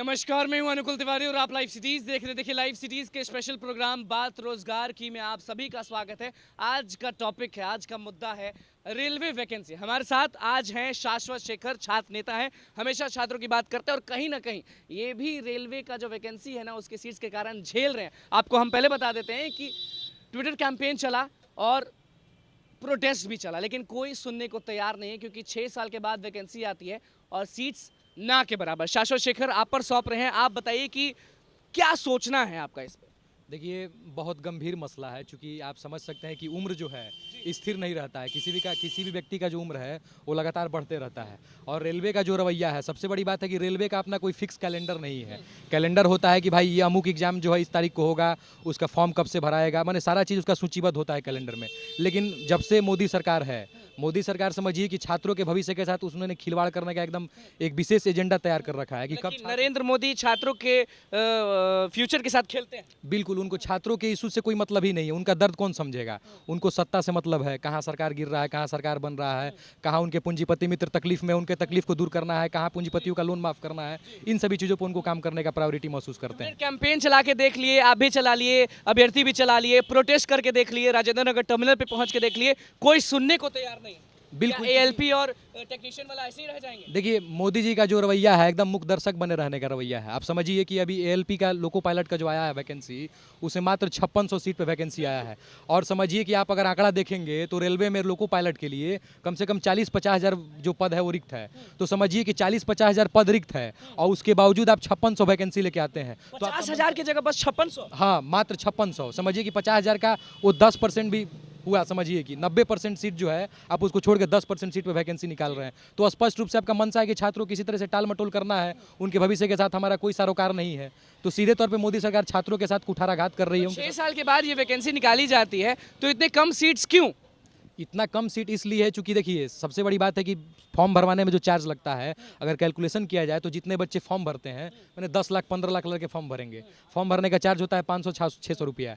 नमस्कार, मैं हूं अनुकुल तिवारी और आप लाइव सिटीज देख रहे। देखिए, लाइव सिटीज के स्पेशल प्रोग्राम बात रोजगार की में आप सभी का स्वागत है। आज का टॉपिक है, आज का मुद्दा है रेलवे वैकेंसी। हमारे साथ आज हैं शाश्वत शेखर, छात्र नेता हैं, हमेशा छात्रों की बात करते हैं और कहीं ना कहीं ये भी रेलवे का जो वैकेंसी है ना उसके सीट्स के कारण झेल रहे हैं। आपको हम पहले बता देते हैं कि ट्विटर कैंपेन चला और प्रोटेस्ट भी चला, लेकिन कोई सुनने को तैयार नहीं है क्योंकि 6 साल के बाद वैकेंसी आती है और सीट्स ना के बराबर। शाश्वत शेखर, आप पर सौंप रहे हैं, आप बताइए कि क्या सोचना है आपका इस पर। देखिए, बहुत गंभीर मसला है, क्योंकि आप समझ सकते हैं कि उम्र जो है स्थिर नहीं रहता है। किसी भी व्यक्ति का जो उम्र है वो लगातार बढ़ते रहता है। और रेलवे का जो रवैया है, सबसे बड़ी बात है कि रेलवे का अपना कोई फिक्स कैलेंडर नहीं है। कैलेंडर होता है कि भाई ये अमुक एग्जाम जो है इस तारीख को होगा, उसका फॉर्म कब से भराएगा, माने सारा चीज़ उसका सूचीबद्ध होता है कैलेंडर में। लेकिन जब से मोदी सरकार है, मोदी सरकार समझिए कि छात्रों के भविष्य के साथ उन्होंने खिलवाड़ करने का एकदम एक विशेष एजेंडा तैयार कर रखा है कि कब नरेंद्र मोदी छात्रों के फ्यूचर के साथ खेलते हैं। बिल्कुल, उनको छात्रों के इशू से कोई मतलब ही नहीं है। उनका दर्द कौन समझेगा? उनको सत्ता से मतलब है, कहाँ सरकार गिर रहा है, कहाँ सरकार बन रहा है, कहाँ उनके पूंजीपति मित्र तकलीफ में, उनके तकलीफ को दूर करना है, कहाँ पूंजीपतियों का लोन माफ करना है। इन सभी चीज़ों पर उनको काम करने का प्रायोरिटी महसूस करते हैं। कैंपेन चला के देख लिए, आप भी चला लिए, अभ्यर्थी भी चला लिए, प्रोटेस्ट करके देख लिए, राजेंद्र नगर टर्मिनल पे पहुंच के देख लिए, कोई सुनने को तैयार नहीं। बिल्कुल, एएलपी और टेक्नीशियन वाला ऐसे ही रह जाएंगे। देखिए, मोदी जी का जो रवैया है एकदम मुख दर्शक बने रहने का रवैया है। आप समझिए कि अभी एएलपी का लोको पायलट का जो आया है वैकेंसी, उसे मात्र 5600 सीट पे वैकेंसी आया है। और समझिए कि आप अगर आंकड़ा देखेंगे तो रेलवे में लोको पायलट के लिए कम से कम 40-50 हज़ार जो पद है वो रिक्त है। तो समझिए कि 40-50 हज़ार पद रिक्त है और उसके बावजूद आप 5600 वैकेंसी लेके आते हैं। तो 50,000 की जगह बस 5600। हाँ, मात्र 5600। समझिए कि 50,000 का वो 10% भी हुआ। समझिए कि 90% सीट जो है आप उसको छोड़ के 10% सीट पे वैकेंसी निकाल रहे हैं। तो स्पष्ट रूप से आपका मंशा है कि छात्रों को किसी तरह से टाल मटोल करना है, उनके भविष्य के साथ हमारा कोई सरोकार नहीं है। तो सीधे तौर पे मोदी सरकार छात्रों के साथ कुठाराघात कर रही है। 6 साल के बाद ये वैकेंसी निकाली जाती है तो इतने कम सीट्स क्यों? इतना कम सीट इसलिए है चूंकि देखिए, सबसे बड़ी बात है कि फॉर्म भरवाने में जो चार्ज लगता है, अगर कैलकुलेशन किया जाए तो जितने बच्चे फॉर्म भरते हैं, मैंने 10 लाख 15 लाख लड़के फॉर्म भरेंगे, फॉर्म भरने का चार्ज होता है 500-600 रुपया।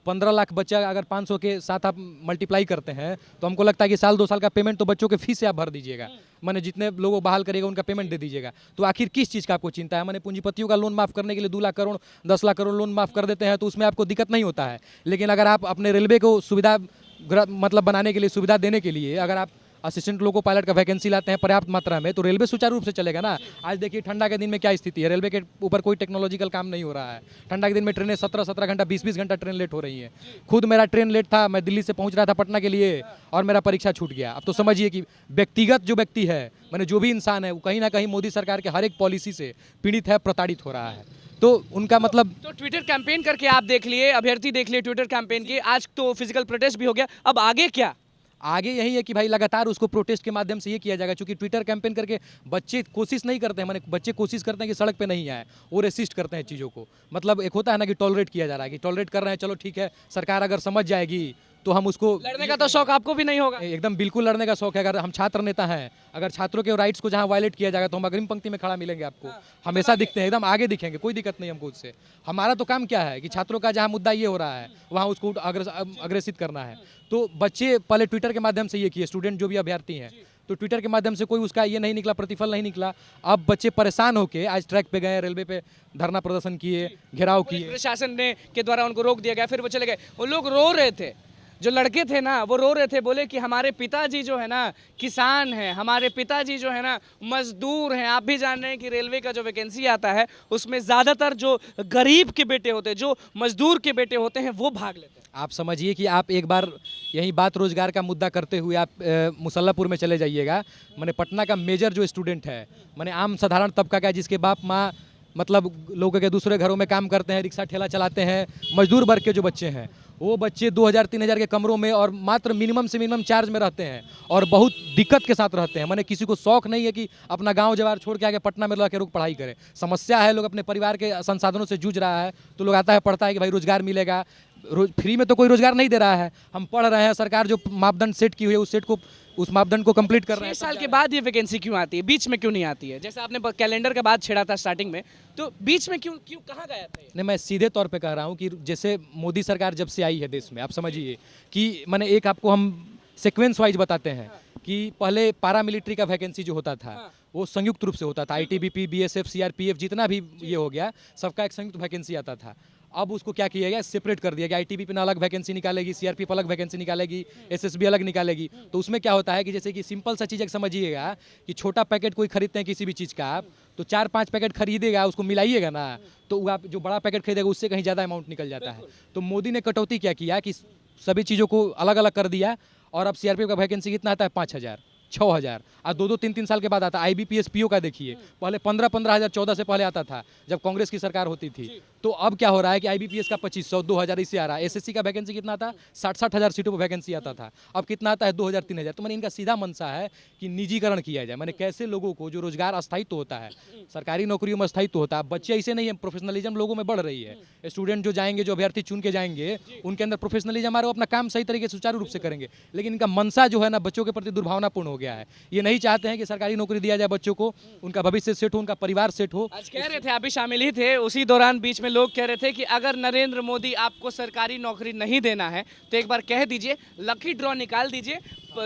15 लाख बच्चा अगर 500 के साथ आप मल्टीप्लाई करते हैं तो हमको लगता है कि साल 2 साल का पेमेंट तो बच्चों के फीस से आप भर दीजिएगा। मैंने जितने लोगों बहाल करेगा उनका पेमेंट दे दीजिएगा। तो आखिर किस चीज़ का आपको चिंता है? मैंने पूंजीपतियों का लोन माफ़ करने के लिए 2 लाख करोड़ 10 लाख करोड़ लोन माफ़ कर देते हैं तो उसमें आपको दिक्कत नहीं होता है। लेकिन अगर आप अपने रेलवे को सुविधा मतलब बनाने के लिए, सुविधा देने के लिए अगर आप असिस्टेंट लोको पायलट का वैकेंसी लाते हैं पर्याप्त मात्रा में, तो रेलवे सुचारू रूप से चलेगा ना। आज देखिए, ठंडा के दिन में क्या स्थिति है, रेलवे के ऊपर कोई टेक्नोलॉजिकल काम नहीं हो रहा है। ठंडा के दिन में ट्रेनें 17-17 घंटा 20-20 घंटा ट्रेन लेट हो रही हैं। खुद मेरा ट्रेन लेट था, मैं दिल्ली से पहुंच रहा था पटना के लिए और मेरा परीक्षा छूट गया। अब तो समझिए कि व्यक्तिगत जो व्यक्ति है, मैंने जो भी इंसान है, वो कहीं ना कहीं मोदी सरकार के हर एक पॉलिसी से पीड़ित है, प्रताड़ित हो रहा है। तो उनका मतलब तो ट्विटर कैंपेन करके आप देख लिए, अभ्यर्थी देख लिए ट्विटर कैंपेन की, आज तो फिजिकल प्रोटेस्ट भी हो गया, अब आगे क्या? आगे यही है कि भाई लगातार उसको प्रोटेस्ट के माध्यम से ये किया जाएगा। क्योंकि ट्विटर कैंपेन करके बच्चे कोशिश नहीं करते हैं, माने बच्चे कोशिश करते हैं कि सड़क पे नहीं आए, वो रेसिस्ट करते हैं चीज़ों को। मतलब एक होता है ना कि टॉलरेट किया जा रहा है, कि टॉलरेट कर रहे हैं, चलो ठीक है, सरकार अगर समझ जाएगी तो हम उसको। लड़ने का तो शौक आपको भी नहीं होगा? एकदम बिल्कुल लड़ने का शौक है। अगर हम छात्र नेता हैं, अगर छात्रों के राइट्स को जहां वायलेट किया जाएगा तो हम अग्रिम पंक्ति में खड़ा मिलेंगे आपको। हमेशा दिखते हैं, एकदम आगे दिखेंगे, कोई दिक्कत नहीं हमको उससे। हमारा तो काम क्या है कि छात्रों का जहां मुद्दा ये हो रहा है वहां उसको अग्रेसित करना है। तो बच्चे पहले ट्विटर के माध्यम से ये किए, स्टूडेंट जो भी अभ्यर्थी हैं, तो ट्विटर के माध्यम से कोई उसका ये नहीं निकला, प्रतिफल नहीं निकला। अब बच्चे परेशान होकर आज ट्रैक पे गए, रेलवे पे धरना प्रदर्शन किए, घेराव किए। प्रशासन ने के द्वारा उनको रोक दिया गया, फिर वो चले गए। वो लोग रो रहे थे, जो लड़के थे ना वो रो रहे थे, बोले कि हमारे पिताजी जो है ना किसान हैं, हमारे पिताजी जो है ना मजदूर हैं। आप भी जान रहे हैं कि रेलवे का जो वैकेंसी आता है उसमें ज़्यादातर जो गरीब के बेटे होते हैं, जो मजदूर के बेटे होते हैं, वो भाग लेते हैं। आप समझिए कि आप एक बार यही बात रोजगार का मुद्दा करते हुए आप मुसल्लापुर में चले जाइएगा। मैंने पटना का मेजर जो स्टूडेंट है, मैंने आम साधारण तबका का, जिसके बाप माँ मतलब लोगों के दूसरे घरों में काम करते हैं, रिक्शा ठेला चलाते हैं, मजदूर वर्ग के जो बच्चे हैं, वो बच्चे 2000-3000 के कमरों में और मात्र मिनिमम से मिनिमम चार्ज में रहते हैं और बहुत दिक्कत के साथ रहते हैं। मैंने किसी को शौक नहीं है कि अपना गांव जवार छोड़ के आके पटना में रह के रुक पढ़ाई करे। समस्या है, लोग अपने परिवार के संसाधनों से जूझ रहा है, तो लोग आता है, पढ़ता है कि भाई रोजगार मिलेगा। फ्री में तो कोई रोजगार नहीं दे रहा है। हम पढ़ रहे हैं, सरकार जो मापदंड सेट की हुई है उस मापदंड को कंप्लीट कर रहे हैं। 6 साल के बाद ये वैकेंसी क्यों आती है, बीच में क्यों नहीं आती है? जैसे आपने कैलेंडर का बात छेड़ा था स्टार्टिंग में, तो बीच में क्यों कहाँ गया था ये? नहीं, मैं सीधे तौर पे कह रहा हूँ कि जैसे मोदी सरकार जब से आई है देश में, आप समझिए कि मैंने एक आपको हम सीक्वेंस वाइज बताते हैं कि पहले पारामिलिट्री का वैकेंसी जो होता था हाँ। वो संयुक्त रूप से होता था, आईटीबीपी, बीएसएफ, सीआरपीएफ, जितना भी ये हो गया सबका एक संयुक्त वैकेंसी आता था। अब उसको क्या किया गया, सेपरेट कर दिया गया। आईटीबीपी ने अलग वैकेंसी निकालेगी, सीआरपीएफ अलग वैकेंसी निकालेगी, एसएसबी अलग निकालेगी। तो उसमें क्या होता है कि जैसे कि सिंपल सा चीज़ एक समझिएगा कि छोटा पैकेट कोई खरीदते हैं किसी भी चीज़ का आप, तो 4-5 पैकेट खरीदेगा, उसको मिलाइएगा ना, तो वो आप जो बड़ा पैकेट खरीदेगा उससे कहीं ज़्यादा अमाउंट निकल जाता है। तो मोदी ने कटौती क्या किया कि सभी चीज़ों को अलग अलग कर दिया, और अब सीआरपीएफ का वैकेंसी कितना आता है, 5,000, 6,000, और 2-2, 3-3 साल के बाद आता है। आईबीपीएस पीओ का देखिए, पहले 15,000 14 से पहले आता था जब कांग्रेस की सरकार होती थी। तो अब क्या हो रहा है कि आईबीपीएस का 2,500, 2,000 इससे आ रहा है। एसएससी का वैकेंसी कितना था, 60,000 सीटों पर वैकेंसी आता था, अब कितना आता है, 2,000, 3,000। तो मैंने इनका सीधा मनसा है कि निजीकरण किया जाए। मैंने कैसे लोगों को जो रोजगार अस्थायित्व होता है, सरकारी नौकरियों में अस्थायित्व होता है, बच्चे ऐसे नहीं है, प्रोफेशनलिज्म लोगों में बढ़ रही है। स्टूडेंट जो जाएंगे, जो अभ्यर्थी चुन के जाएंगे, उनके अंदर प्रोफेशनलिज्म हमारे अपना काम सही तरीके से सुचारू रूप से करेंगे। लेकिन इनका मनसा जो है ना, बच्चों के प्रति दुर्भावनापूर्ण हो गया है। ये नहीं चाहते हैं कि सरकारी नौकरी दिया जाए बच्चों को, उनका भविष्य सेट हो, उनका परिवार सेट हो। आज कह रहे थे, आप भी शामिल ही थे, उसी दौरान बीच में लोग कह रहे थे कि अगर नरेंद्र मोदी आपको सरकारी नौकरी नहीं देना है तो एक बार कह दीजिए, लकी ड्रॉ निकाल दीजिए,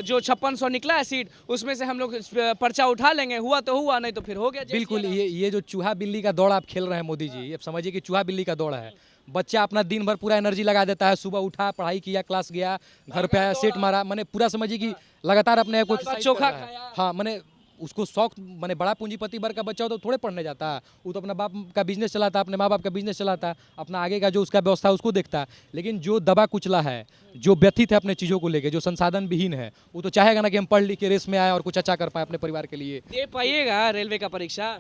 जो 5600 निकला है सीट, उसमें से हम लोग पर्चा उठा लेंगे, हुआ तो हुआ, नहीं तो फिर हो गया। बिल्कुल, ये जो चूहा बिल्ली का दौड़ आप खेल रहे हैं मोदी जी, ये समझिए कि चूहा बिल्ली का दौड़ है। बच्चा अपना दिन भर पूरा एनर्जी लगा देता है, सुबह उठा, पढ़ाई किया, क्लास गया, घर पे आया, सेट मारा, मैंने पूरा समझिए कि लगातार अपने को चोखा खाया। हाँ, मैंने उसको शौक, मैंने बड़ा पूंजीपति वर्ग का बच्चा हो तो थोड़े पढ़ने जाता, वो तो अपना बाप का बिजनेस चलाता, अपने माँ बाप का बिजनेस चलाता, अपना आगे का जो उसका व्यवस्था है उसको देखता। लेकिन जो दबा कुचला है, जो व्यथित है अपने चीज़ों को लेके, जो संसाधन विहीन है, वो तो चाहेगा ना कि हम पढ़ लिख के रेस में आए और कुछ अच्छा कर पाए अपने परिवार के लिए। दे पाइएगा रेलवे का परीक्षा?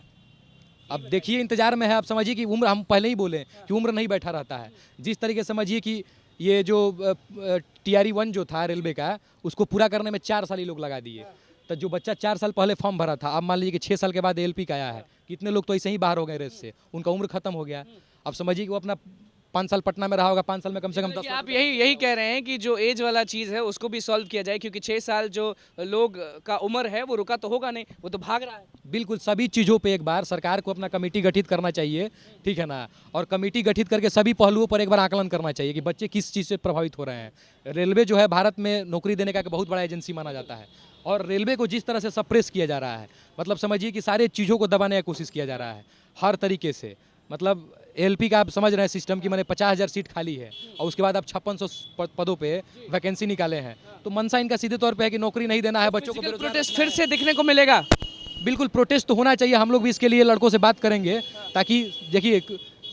अब देखिए, इंतजार में है। आप समझिए कि उम्र, हम पहले ही बोले कि उम्र नहीं बैठा रहता है। जिस तरीके से समझिए कि ये जो TRE 1 जो था रेलवे का, उसको पूरा करने में 4 साल ही लोग लगा दिए। तो जो बच्चा 4 साल पहले फॉर्म भरा था, अब मान लीजिए कि 6 साल के बाद ALP का आया है, कितने लोग तो ऐसे ही बाहर हो गए रेस से, उनका उम्र खत्म हो गया। अब समझिए कि वो अपना 5 साल पटना में रहा होगा, 5 साल में कम से कम 10 आप यही कह रहे हैं कि जो एज वाला चीज़ है उसको भी सॉल्व किया जाए, क्योंकि 6 साल जो लोग का उम्र है वो रुका तो होगा नहीं, वो तो भाग रहा है। बिल्कुल, सभी चीज़ों पे एक बार सरकार को अपना कमेटी गठित करना चाहिए, ठीक है ना, और कमेटी गठित करके सभी पहलुओं पर एक बार आकलन करना चाहिए कि बच्चे किस चीज़ से प्रभावित हो रहे हैं। रेलवे जो है भारत में नौकरी देने का एक बहुत बड़ा एजेंसी माना जाता है, और रेलवे को जिस तरह से सप्रेस किया जा रहा है, मतलब समझिए कि सारे चीज़ों को दबाने की कोशिश किया जा रहा है हर तरीके से। मतलब ALP का आप समझ रहे हैं सिस्टम की, मैंने 50,000 सीट खाली है और उसके बाद आप 5600 पदों पे वैकेंसी निकाले हैं। तो मनसा इनका सीधे तौर पे है कि नौकरी नहीं देना है बच्चों को। प्रोटेस्ट फिर से दिखने को मिलेगा? बिल्कुल, प्रोटेस्ट तो होना चाहिए। हम लोग भी इसके लिए लड़कों से बात करेंगे, ताकि देखिए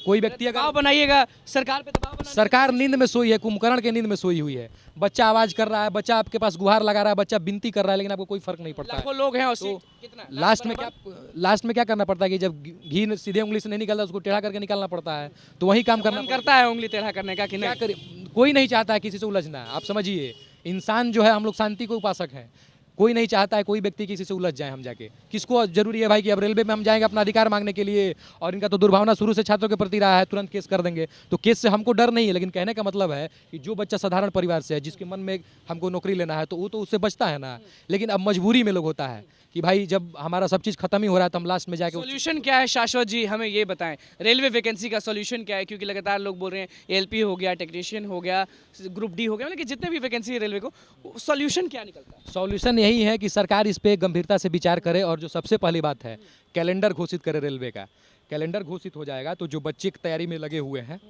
कोई व्यक्ति अगर दबाव बनाइएगा सरकार पे, दबाव बनाइएगा। सरकार नींद में सोई है, कुंभकर्ण के नींद में सोई हुई है। बच्चा आवाज कर रहा है, बच्चा आपके पास गुहार लगा रहा है, बच्चा विनती कर रहा है, लेकिन आपको कोई फर्क नहीं पड़ता है। लाखों लोग हैं और तो कितना लास्ट में क्या करना पड़ता है कि जब घी सीधे उंगली से नहीं निकलता, उसको टेढ़ा करके निकालना पड़ता है। तो वही काम करना करता है उंगली टेढ़ा करने का कि क्या नहीं? करे, कोई नहीं चाहता है किसी से उलझना। आप समझिए, इंसान जो है, हम लोग शांति के उपासक हैं, कोई नहीं चाहता है कोई व्यक्ति किसी से उलझ जाए। हम जाके किसको जरूरी है भाई कि अब रेलवे में हम जाएंगे अपना अधिकार मांगने के लिए, और इनका तो दुर्भावना शुरू से छात्रों के प्रति रहा है, तुरंत केस कर देंगे। तो केस से हमको डर नहीं है, लेकिन कहने का मतलब है कि जो बच्चा साधारण परिवार से है, जिसके मन में हमको नौकरी लेना है, तो वो तो उससे बचता है ना। लेकिन अब मजबूरी में लोग होता है कि भाई जब हमारा सब चीज़ खत्म ही हो रहा है तो हम लास्ट में जाके। सॉल्यूशन क्या है शाश्वत जी, हमें ये बताएं, रेलवे वैकेंसी का सॉल्यूशन क्या है? क्योंकि लगातार लोग बोल रहे हैं ALP हो गया, टेक्नीशियन हो गया, ग्रुप D हो गया, मतलब कि जितने भी वैकेंसी है रेलवे को, सॉल्यूशन क्या निकलता है? सॉल्यूशन यही है कि सरकार इस पे गंभीरता से विचार करे, और जो सबसे पहली बात है, कैलेंडर घोषित करे रेलवे का। कैलेंडर घोषित हो जाएगा तो जो बच्चे तैयारी में लगे हुए हैं,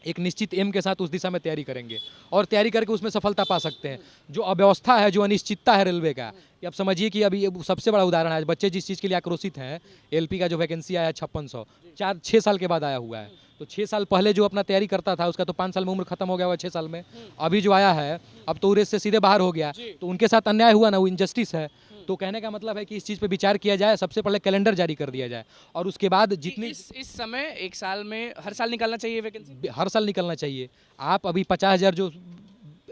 एक निश्चित एम के साथ उस दिशा में तैयारी करेंगे और तैयारी करके उसमें सफलता पा सकते हैं। जो अव्यवस्था है, जो अनिश्चितता है रेलवे का, कि अब समझिए कि अभी ये सबसे बड़ा उदाहरण है, बच्चे जिस चीज़ के लिए आक्रोशित हैं, ALP का जो वैकेंसी आया 5600, 4-6 साल के बाद आया हुआ है। तो 6 साल पहले जो अपना तैयारी करता था, उसका तो 5 साल में उम्र खत्म हो गया हुआ, 6 साल में। अभी जो आया है, अब तो रेस से सीधे बाहर हो गया, तो उनके साथ अन्याय हुआ ना, वो इनजस्टिस है। तो कहने का मतलब है कि इस चीज़ पे विचार किया जाए, सबसे पहले कैलेंडर जारी कर दिया जाए, और उसके बाद जितनी इस समय 1 साल में हर साल निकालना चाहिए वैकेंसी? हर साल निकलना चाहिए। आप अभी 50,000 जो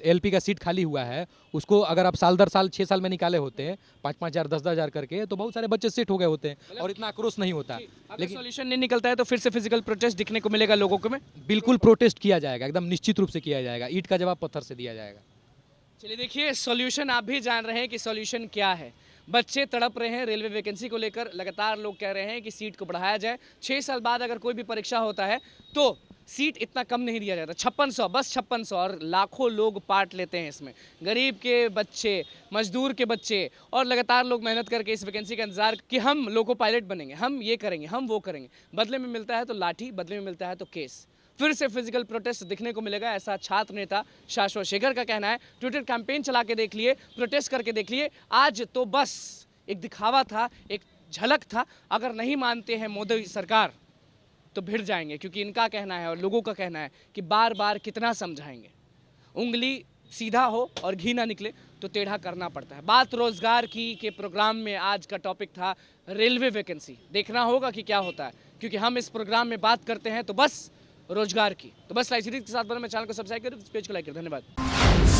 ALP का सीट खाली हुआ है, उसको अगर आप साल दर साल 6 साल में निकाले होते हैं, 5-5 हज़ार 10-10 हज़ार करके, तो बहुत सारे बच्चे सेट हो गए होते हैं और इतना आक्रोश नहीं होता। लेकिन सॉल्यूशन नहीं निकलता है तो फिर से फिजिकल प्रोटेस्ट दिखने को मिलेगा लोगों को में? बिल्कुल प्रोटेस्ट किया जाएगा, एकदम निश्चित रूप से किया जाएगा। ईंट का जवाब पत्थर से दिया जाएगा। चलिए देखिए, सॉल्यूशन आप भी जान रहे हैं कि सॉल्यूशन क्या है। बच्चे तड़प रहे हैं रेलवे वैकेंसी को लेकर, लगातार लोग कह रहे हैं कि सीट को बढ़ाया जाए। 6 साल बाद अगर कोई भी परीक्षा होता है तो सीट इतना कम नहीं दिया जाता। 5600, बस 5600, और लाखों लोग पार्ट लेते हैं इसमें। गरीब के बच्चे, मजदूर के बच्चे, और लगातार लोग मेहनत करके इस वैकेंसी का इंतजार कि हम लोको पायलट बनेंगे, हम ये करेंगे, हम वो करेंगे। बदले में मिलता है तो लाठी, बदले में मिलता है तो केस। फिर से फिजिकल प्रोटेस्ट दिखने को मिलेगा, ऐसा छात्र नेता शाश्वत शेखर का कहना है। ट्विटर कैंपेन चला के देख लिए, प्रोटेस्ट करके देख लिए, आज तो बस एक दिखावा था, एक झलक था। अगर नहीं मानते हैं मोदी सरकार तो भिड़ जाएंगे, क्योंकि इनका कहना है और लोगों का कहना है कि बार बार कितना समझाएंगे। उंगली सीधा हो और घी ना निकले तो टेढ़ा करना पड़ता है। बात रोजगार की के प्रोग्राम में आज का टॉपिक था रेलवे वैकेंसी। देखना होगा कि क्या होता है, क्योंकि हम इस प्रोग्राम में बात करते हैं तो बस रोजगार की। तो बस लाइव सीरीज के साथ बने, मैं चैनल को सब्सक्राइब करें, पेज को लाइक करें। धन्यवाद।